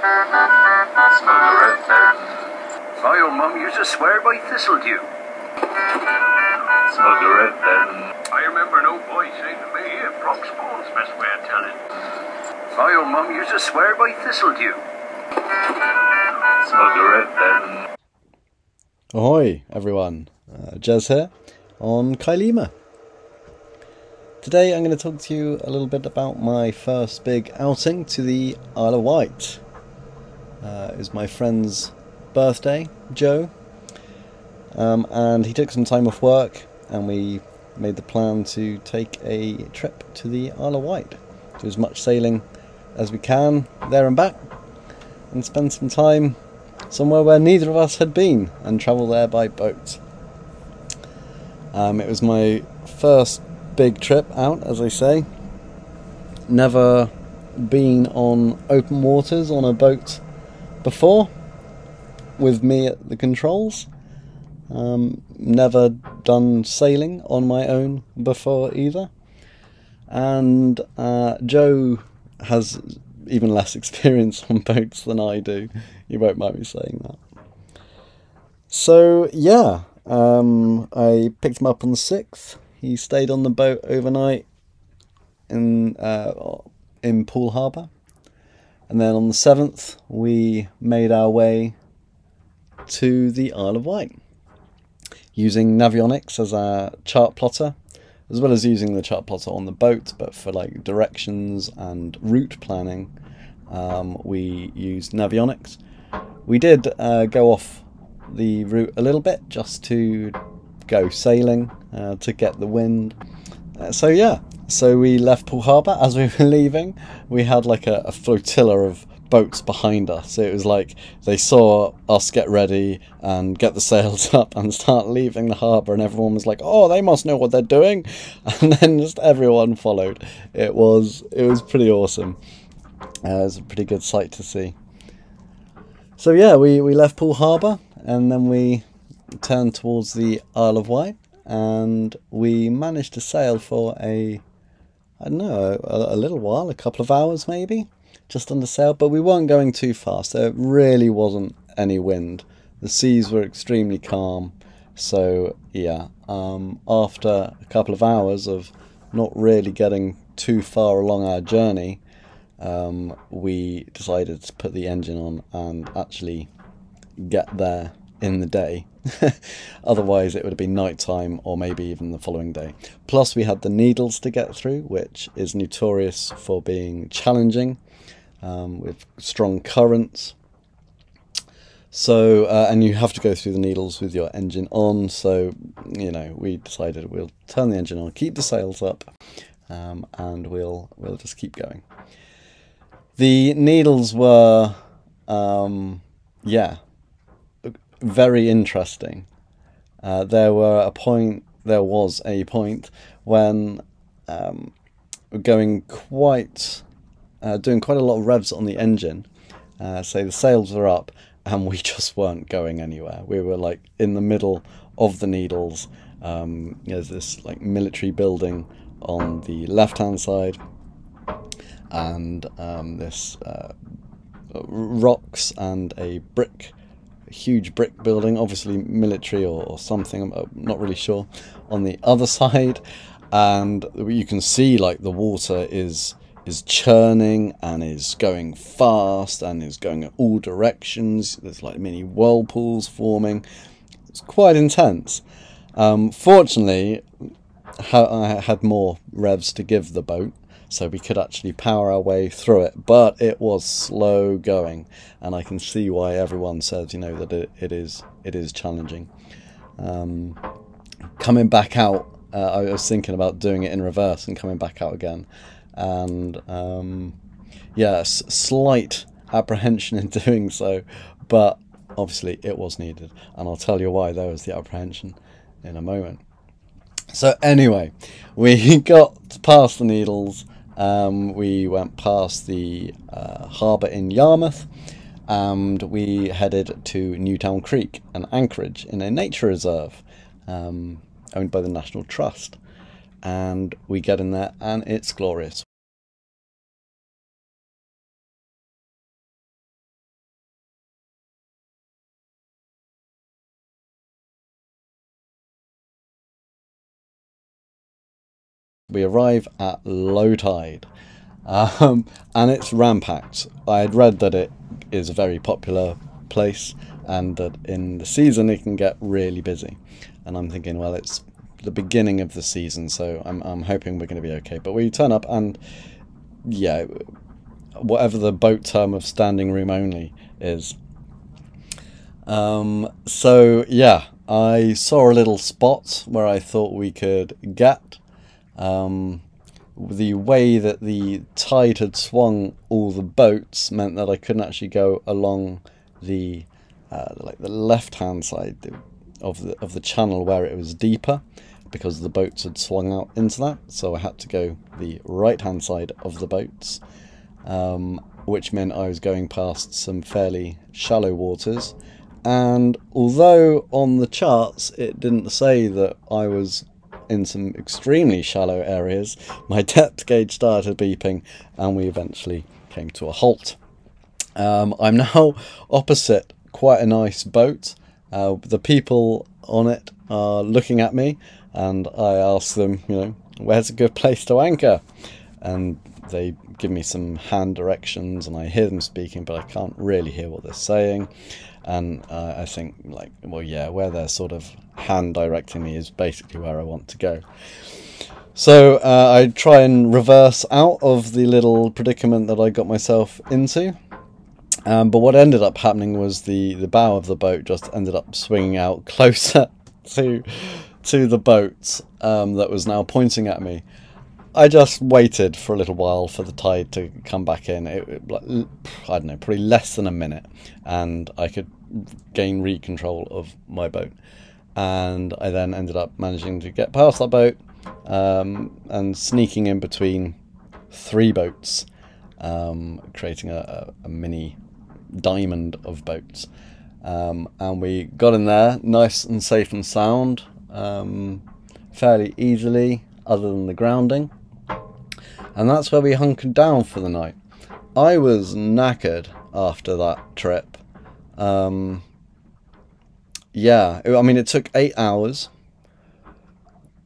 Scuppered then. My old mum used to swear by thistledew. Scuppered then. I remember an old boy saying to me, Brock's Ball's best way of telling. My old mum used to swear by thistledew. Scuppered then. Ahoy everyone, Jez here on Kylema. Today I'm going to talk to you a little bit about my first big outing to the Isle of Wight. It was my friend's birthday, Joe, and he took some time off work and we made the plan to take a trip to the Isle of Wight. Do as much sailing as we can there and back and spend some time somewhere where neither of us had been and travel there by boat. It was my first big trip out, as I say. Never been on open waters on a boat before with me at the controls. Never done sailing on my own before either. And Joe has even less experience on boats than I do. You won't mind me saying that. So yeah, I picked him up on the 6th. He stayed on the boat overnight in Poole Harbour, and then on the 7th we made our way to the Isle of Wight using Navionics as our chart plotter, as well as using the chart plotter on the boat, but for like directions and route planning we used Navionics. We did go off the route a little bit just to go sailing to get the wind. So yeah, so we left Poole Harbour. As we were leaving, we had like a flotilla of boats behind us. So it was like they saw us get ready and get the sails up and start leaving the harbour, and everyone was like, oh, they must know what they're doing, and then just everyone followed. It was pretty awesome. It was a pretty good sight to see. So yeah, we left Poole Harbour and then we turned towards the Isle of Wight, and we managed to sail for a little while, a couple of hours maybe, just under sail, but we weren't going too fast. There really wasn't any wind. The seas were extremely calm. So yeah, after a couple of hours of not really getting too far along our journey, we decided to put the engine on and actually get there in the day. Otherwise it would have been night time or maybe even the following day. Plus we had the Needles to get through, which is notorious for being challenging, with strong currents. So and you have to go through the Needles with your engine on, so you know, we decided we'll turn the engine on, keep the sails up, and we'll just keep going. The Needles were yeah, very interesting. There was a point when doing quite a lot of revs on the engine. So the sails were up and we just weren't going anywhere. We were like in the middle of the Needles. There's this like military building on the left hand side, and this rocks and a huge brick building, obviously military or something, I'm not really sure, on the other side. And you can see like the water is churning and is going fast and is going in all directions. There's like mini whirlpools forming. It's quite intense. Fortunately, I had more revs to give the boat, so we could actually power our way through it, but it was slow going, and I can see why everyone says, you know, that it is challenging. Coming back out, I was thinking about doing it in reverse and coming back out again, and yeah, slight apprehension in doing so, but obviously it was needed, and I'll tell you why there was the apprehension in a moment. So anyway, we got past the Needles. We went past the harbour in Yarmouth, and we headed to Newtown Creek, an anchorage in a nature reserve owned by the National Trust. And we get in there and it's glorious. we arrive at low tide, and it's ram-packed. I had read that it is a very popular place and that in the season it can get really busy, and I'm thinking, well, it's the beginning of the season, so I'm hoping we're going to be okay. But we turn up and yeah, whatever the boat term of standing room only is. So yeah, I saw a little spot where I thought we could get. The way that the tide had swung all the boats meant that I couldn't actually go along the like the left-hand side of the channel where it was deeper, because the boats had swung out into that. So I had to go the right-hand side of the boats, which meant I was going past some fairly shallow waters. And although on the charts it didn't say that I was in some extremely shallow areas, my depth gauge started beeping and we eventually came to a halt. I'm now opposite quite a nice boat. The people on it are looking at me, and I ask them, you know, where's a good place to anchor? And they give me some hand directions, and I hear them speaking, but I can't really hear what they're saying. And I think, like, well, yeah, where they're sort of hand directing me is basically where I want to go. So I try and reverse out of the little predicament that I got myself into. But what ended up happening was the bow of the boat just ended up swinging out closer to the boat that was now pointing at me. I just waited for a little while for the tide to come back in. I don't know, probably less than a minute, and I could gain control of my boat. And I then ended up managing to get past that boat and sneaking in between three boats, creating a mini diamond of boats. And we got in there nice and safe and sound, fairly easily, other than the grounding. And that's where we hunkered down for the night. I was knackered after that trip. Yeah, I mean, it took 8 hours,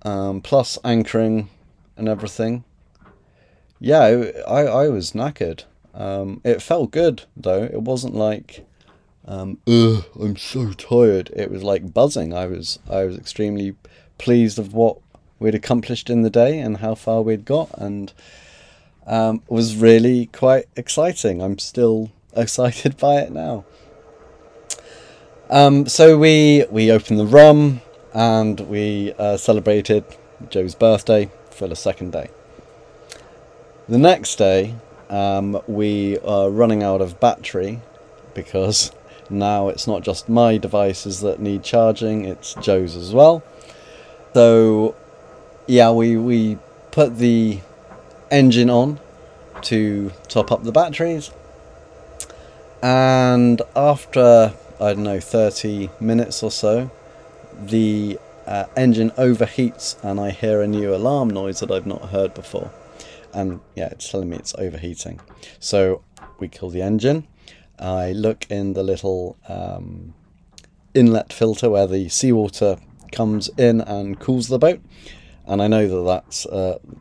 plus anchoring and everything. Yeah, I was knackered. It felt good, though. It wasn't like, I'm so tired. It was like buzzing. I was extremely pleased of what we'd accomplished in the day and how far we'd got, and was really quite exciting. I'm still excited by it now. So we opened the rum and we celebrated Joe's birthday for the second day. The next day we are running out of battery, because now it's not just my devices that need charging, it's Joe's as well. So yeah, we put the engine on to top up the batteries, and after, I don't know, 30 minutes or so, the engine overheats and I hear a new alarm noise that I've not heard before. And yeah, it's telling me it's overheating. So we kill the engine. I look in the little inlet filter where the seawater comes in and cools the boat, and I know that that's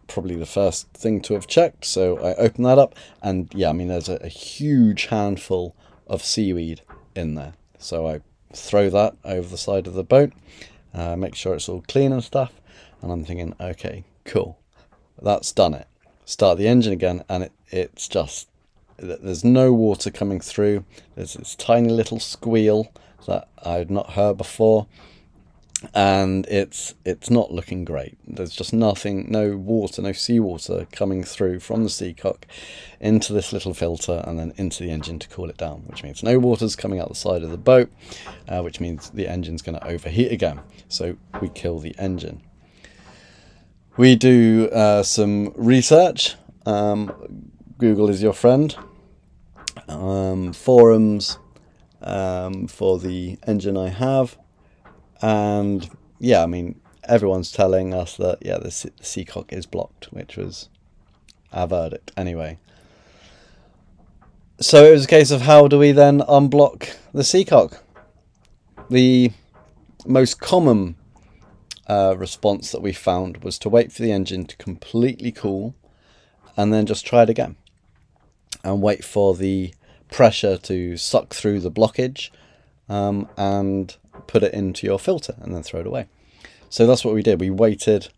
probably the first thing to have checked. So I open that up, and yeah, I mean, there's a huge handful of seaweed in there. So I throw that over the side of the boat, make sure it's all clean and stuff, and I'm thinking, okay, cool, that's done it. Start the engine again, and it's just, there's no water coming through. There's this tiny little squeal that I'd not heard before, and it's not looking great. There's just nothing, no water, no seawater coming through from the seacock into this little filter and then into the engine to cool it down, which means no water's coming out the side of the boat, which means the engine's going to overheat again. So we kill the engine. We do some research. Google is your friend. Forums for the engine I have. And yeah, I mean, everyone's telling us that, yeah, the seacock is blocked, which was our verdict anyway. So it was a case of, how do we then unblock the seacock? The most common response that we found was to wait for the engine to completely cool and then just try it again and wait for the pressure to suck through the blockage, and put it into your filter and then throw it away. So that's what we did. We waited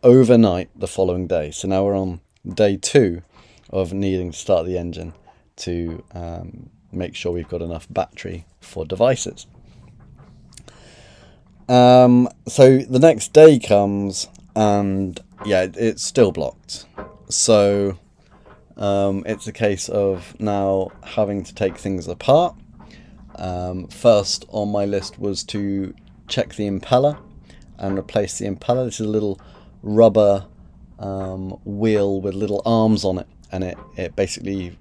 overnight the following day. So now we're on day 2 of needing to start the engine to make sure we've got enough battery for devices. So the next day comes and yeah, it's still blocked. So it's a case of now having to take things apart. First on my list was to check the impeller and replace the impeller. This is a little rubber wheel with little arms on it, and it basically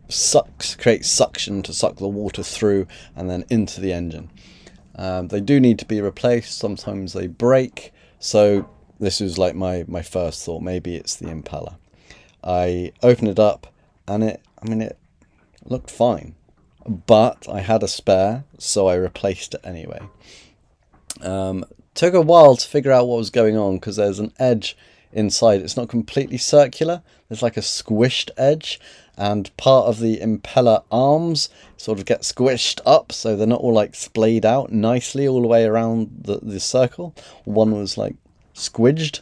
creates suction to suck the water through and then into the engine. They do need to be replaced. Sometimes they break, so this was like my first thought, maybe it's the impeller. I opened it up and it looked fine, but I had a spare, so I replaced it anyway. Took a while to figure out what was going on because there's an edge inside. It's not completely circular. There's like a squished edge, and part of the impeller arms sort of get squished up, so they're not all like splayed out nicely all the way around the circle. One was like squidged.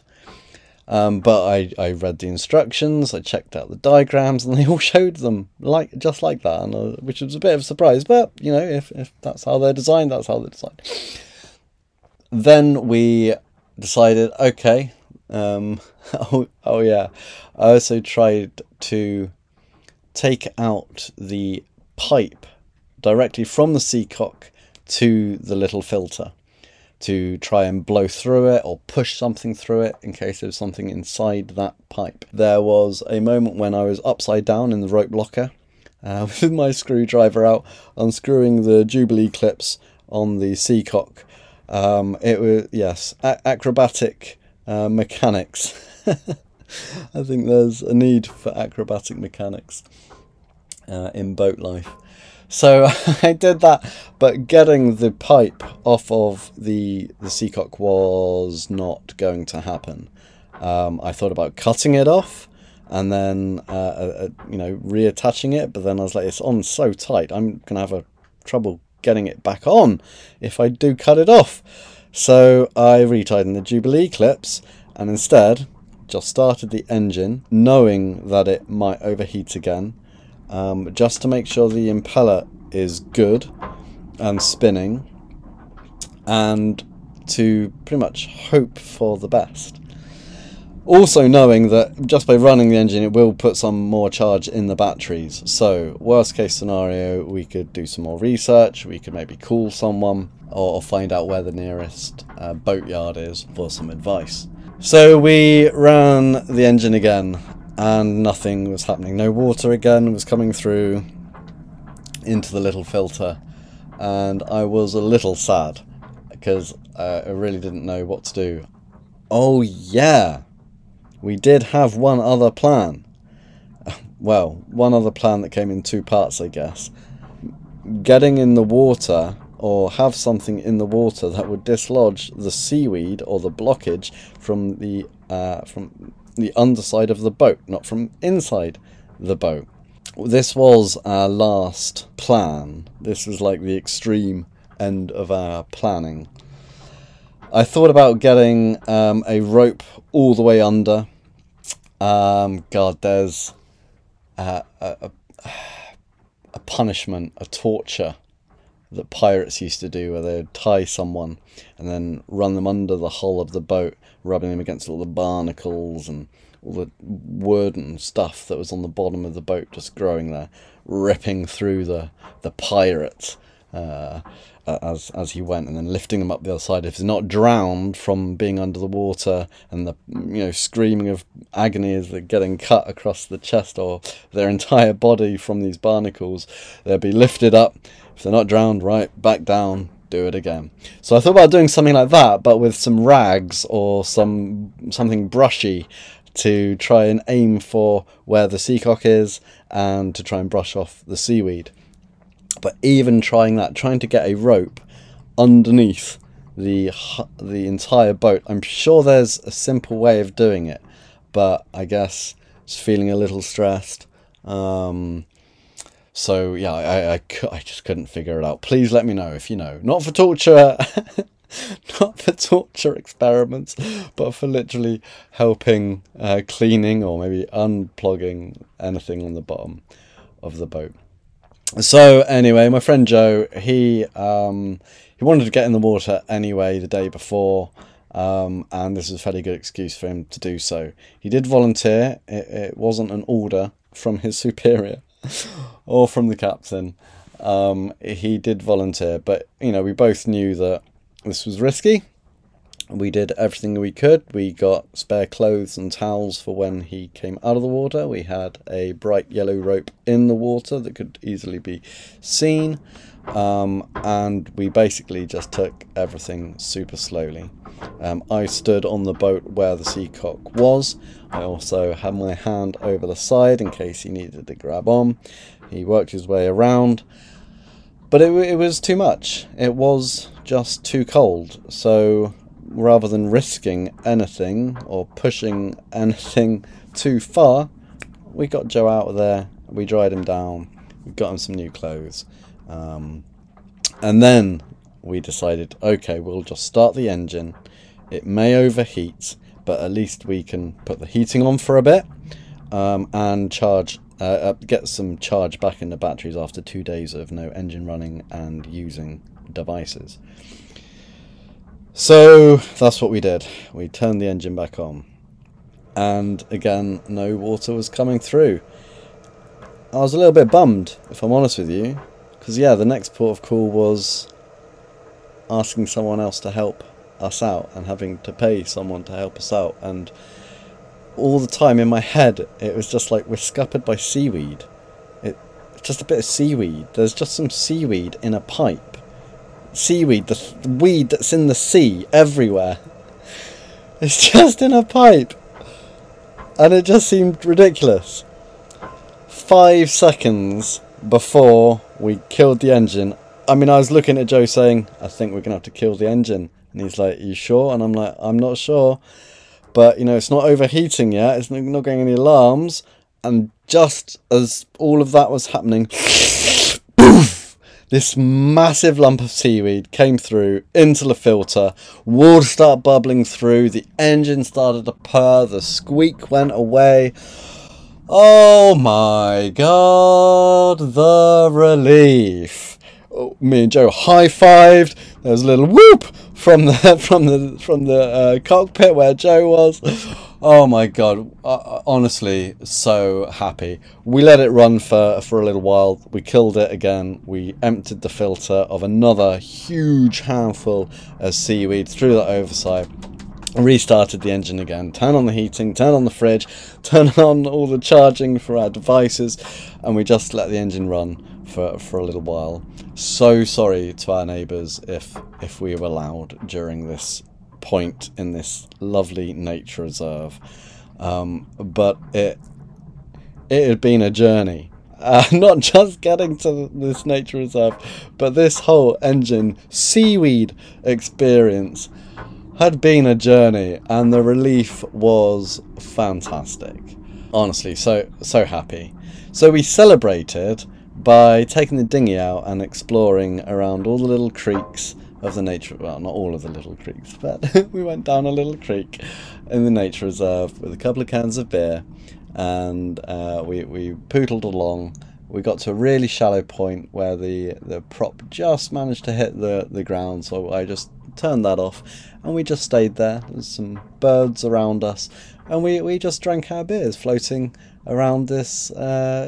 But I read the instructions, I checked out the diagrams, and they all showed them just like that, and, which was a bit of a surprise. But you know, if that's how they're designed, that's how they're designed. Then we decided, okay, oh yeah, I also tried to take out the pipe directly from the seacock to the little filter, to try and blow through it or push something through it in case there's something inside that pipe. There was a moment when I was upside down in the rope locker with my screwdriver out, unscrewing the Jubilee clips on the seacock. It was, yes, acrobatic mechanics. I think there's a need for acrobatic mechanics in boat life. So I did that, but getting the pipe off of the seacock was not going to happen. I thought about cutting it off and then you know, reattaching it, but then I was like, it's on so tight, I'm gonna have trouble getting it back on if I do cut it off. So I retightened the Jubilee clips and instead just started the engine, knowing that it might overheat again. Just to make sure the impeller is good and spinning, and to pretty much hope for the best. Also knowing that just by running the engine it will put some more charge in the batteries, so worst case scenario we could do some more research, we could maybe call someone or find out where the nearest boatyard is for some advice. So we ran the engine again and nothing was happening. No water again was coming through into the little filter, and I was a little sad because I really didn't know what to do. Oh yeah, we did have one other plan. Well, one other plan that came in 2 parts, I guess. Getting in the water, or have something in the water that would dislodge the seaweed or the blockage from the underside of the boat, not from inside the boat. This was our last plan. This was like the extreme end of our planning. I thought about getting a rope all the way under. God, there's a punishment, a torture that pirates used to do, where they would tie someone and then run them under the hull of the boat, rubbing them against all the barnacles and all the wood and stuff that was on the bottom of the boat just growing there, ripping through the pirate as he went, and then lifting them up the other side if they're not drowned from being under the water, and the, you know, screaming of agony as they're getting cut across the chest or their entire body from these barnacles. They'll be lifted up. If they're not drowned, right, back down, do it again. So I thought about doing something like that, but with some rags or something brushy to try and aim for where the seacock is and to try and brush off the seaweed. But even trying that, trying to get a rope underneath the entire boat. I'm sure there's a simple way of doing it, but I guess just feeling a little stressed. So yeah, I just couldn't figure it out. Please let me know if you know. Not for torture, not for torture experiments, but for literally helping cleaning or maybe unplugging anything on the bottom of the boat. So anyway, my friend Joe, he wanted to get in the water anyway the day before, and this was a fairly good excuse for him to do so. He did volunteer. It wasn't an order from his superior or from the captain. He did volunteer, but you know, we both knew that this was risky. We did everything we could. We got spare clothes and towels for when he came out of the water. We had a bright yellow rope in the water that could easily be seen. And we basically just took everything super slowly. I stood on the boat where the seacock was. I also had my hand over the side in case he needed to grab on. He worked his way around. But it was too much. It was just too cold. So rather than risking anything or pushing anything too far, we got Joe out of there. We dried him down. We got him some new clothes. And then we decided, okay, we'll just start the engine. It may overheat, but at least we can put the heating on for a bit, and charge, get some charge back in the batteries after 2 days of no engine running and using devices. So that's what we did. We turned the engine back on, and again, no water was coming through. I was a little bit bummed, if I'm honest with you, because yeah, the next port of call was asking someone else to help us out and having to pay someone to help us out, and all the time in my head it was just like, we're scuppered by seaweed. It's just a bit of seaweed. There's just some seaweed in a pipe. Seaweed, the weed that's in the sea everywhere. It's just in a pipe. And it just seemed ridiculous. 5 seconds before we killed the engine, I mean, I was looking at Joe saying, I think we're going to have to kill the engine. And he's like, you sure? And I'm like, I'm not sure. But, you know, it's not overheating yet. It's not getting any alarms. And just as all of that was happening, this massive lump of seaweed came through into the filter. Water started bubbling through. The engine started to purr. The squeak went away. Oh my god, the relief. Oh, me and Joe high-fived. There was a little whoop from the cockpit where Joe was. Oh my god, honestly, so happy. We let it run for a little while. We killed it again. We emptied the filter of another huge handful of seaweed through the overside. Restarted the engine again, turned on the heating, turned on the fridge, turned on all the charging for our devices, and we just let the engine run for a little while. So sorry to our neighbours if we were loud during this point in this lovely nature reserve, but it had been a journey. Not just getting to this nature reserve, but this whole engine seaweed experience had been a journey, and the relief was fantastic. Honestly, so happy. So we celebrated by taking the dinghy out and exploring around all the little creeks of the nature, well, not all of the little creeks, but we went down a little creek in the nature reserve with a couple of cans of beer, and we poodled along. We got to a really shallow point where the prop just managed to hit the ground, so I just turned that off, and we just stayed there. There's some birds around us, and we just drank our beers floating around this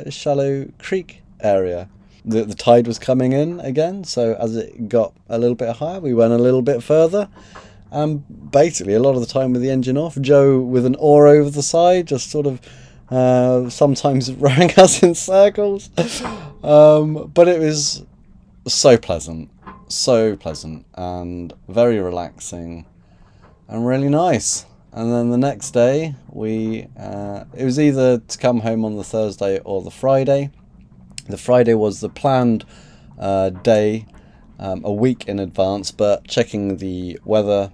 shallow creek area. The tide was coming in again, so as it got a little bit higher, we went a little bit further, and basically a lot of the time with the engine off, Joe with an oar over the side, just sort of sometimes rowing us in circles, but it was so pleasant and very relaxing and really nice. And then the next day it was either to come home on the Thursday or the Friday. The Friday was the planned day a week in advance, but checking the weather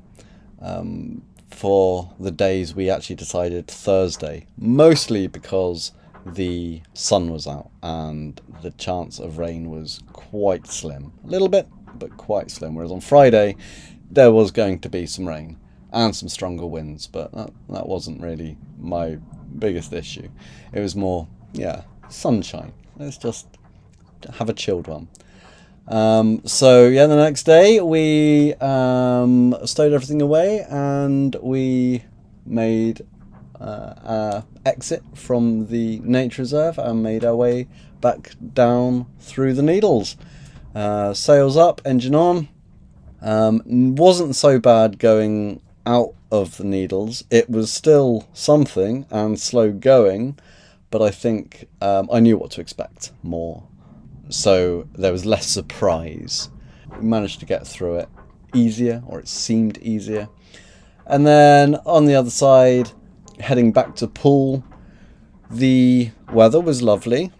for the days, we actually decided Thursday, mostly because the sun was out and the chance of rain was quite slim. A little bit, but quite slim. Whereas on Friday, there was going to be some rain and some stronger winds, but that wasn't really my biggest issue. It was more, yeah, sunshine. Let's just have a chilled one. So yeah, the next day we stowed everything away and we made our exit from the nature reserve and made our way back down through the Needles. Sails up, engine on. Wasn't so bad going out of the Needles. It was still something and slow going, but I think I knew what to expect more. So there was less surprise. We managed to get through it easier, or it seemed easier. And then on the other side, heading back to Poole, the weather was lovely,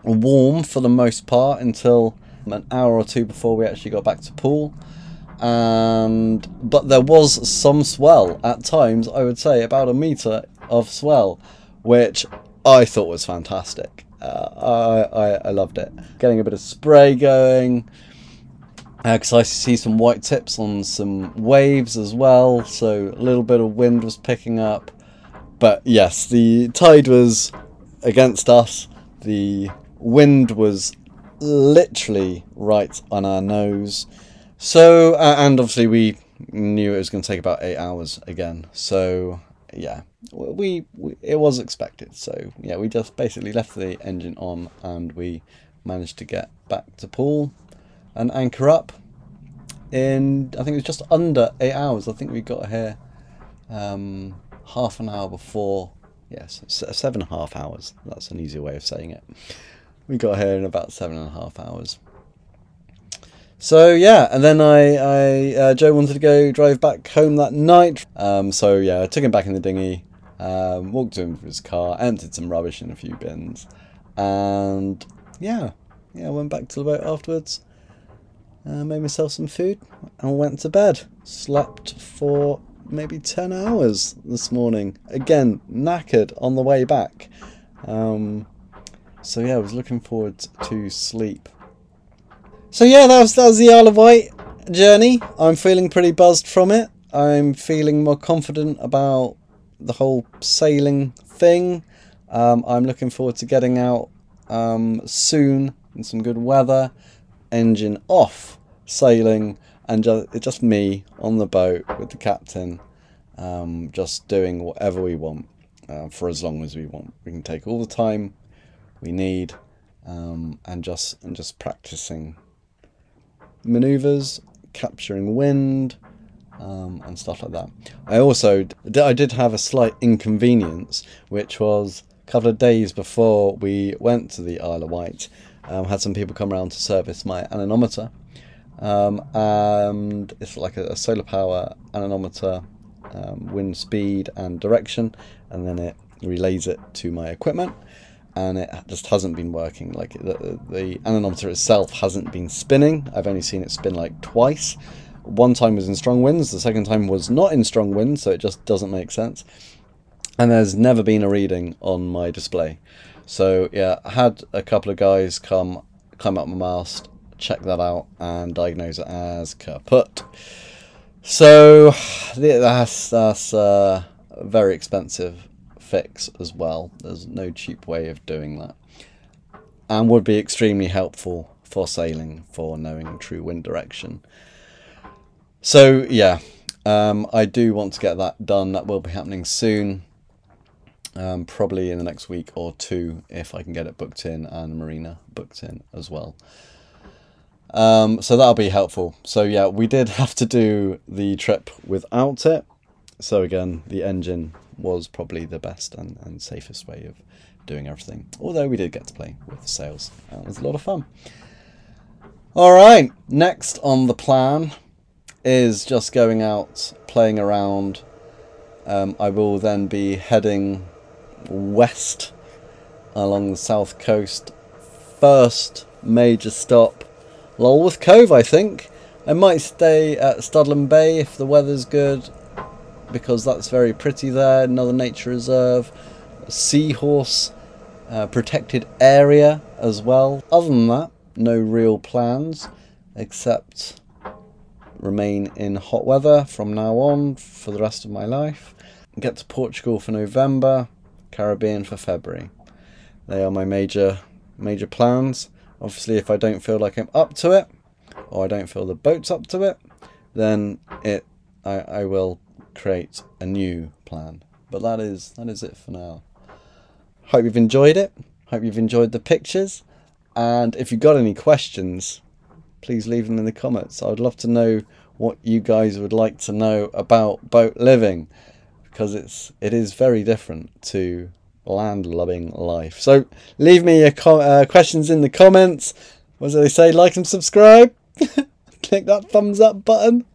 warm for the most part until an hour or two before we actually got back to Poole. But there was some swell at times. I would say about 1 meter of swell, which I thought was fantastic. I loved it. Getting a bit of spray going, because I see some white tips on some waves as well, so a little bit of wind was picking up. But yes, the tide was against us. The wind was literally right on our nose. So, and obviously we knew it was going to take about 8 hours again. So yeah, it was expected. So yeah, we just basically left the engine on and we managed to get back to Poole and anchor up in, I think it was just under 8 hours. I think we got here half an hour before. Yes, 7.5 hours. That's an easier way of saying it. We got here in about 7.5 hours. So yeah, and then Joe wanted to go drive back home that night. So yeah, I took him back in the dinghy, walked to him for his car, emptied some rubbish in a few bins, and yeah, went back to the boat afterwards, made myself some food, and went to bed. Slept for maybe 10 hours this morning. Again, knackered on the way back. So yeah, I was looking forward to sleep. So yeah, that was the Isle of Wight journey. I'm feeling pretty buzzed from it. I'm feeling more confident about the whole sailing thing. I'm looking forward to getting out soon in some good weather, engine off, sailing, and just me on the boat with the captain, just doing whatever we want for as long as we want. We can take all the time we need, and just practicing maneuvers, capturing wind, and stuff like that. I did have a slight inconvenience, which was a couple of days before we went to the Isle of Wight. Had some people come around to service my anemometer, and it's like a solar power anemometer, wind speed and direction, and then it relays it to my equipment. And it just hasn't been working. Like the anemometer itself hasn't been spinning. I've only seen it spin like twice. One time was in strong winds, the second time was not in strong winds, so it just doesn't make sense. And there's never been a reading on my display. So yeah, I had a couple of guys climb up my mast, check that out, and diagnose it as kaput. So that's a very expensive fix as well. There's no cheap way of doing that, and would be extremely helpful for sailing, for knowing true wind direction. So yeah, I do want to get that done. That will be happening soon, probably in the next week or two, if I can get it booked in and the marina booked in as well. So that'll be helpful. So yeah, we did have to do the trip without it. So again, the engine was probably the best and safest way of doing everything. Although we did get to play with the sails. It was a lot of fun. Alright, next on the plan is just going out, playing around. I will then be heading west along the south coast. First major stop Lulworth Cove, I think. I might stay at Studland Bay if the weather's good, because that's very pretty there. Another nature reserve, a seahorse protected area as well. Other than that, no real plans except remain in hot weather from now on for the rest of my life. Get to Portugal for November, Caribbean for February. They are my major plans. Obviously, if I don't feel like I'm up to it, or I don't feel the boat's up to it, then I will create a new plan. But that is it for now. Hope you've enjoyed it. Hope you've enjoyed the pictures. And if you've got any questions, please leave them in the comments. I would love to know what you guys would like to know about boat living, because it is very different to land-loving life. So leave me your questions in the comments. What do they say? Like and subscribe. Click that thumbs up button.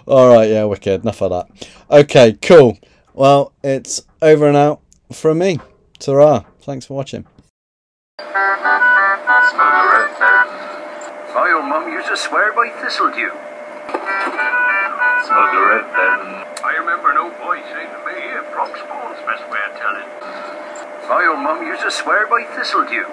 Alright, yeah, wicked. Enough of that. Okay, cool. Well, it's over and out from me. Ta-ra. Thanks for watching. My old mum used to swear by thistledew. I remember an old boy saying to me, "Here, frog spawn's the best way of telling." My old mum used to swear by thistledew.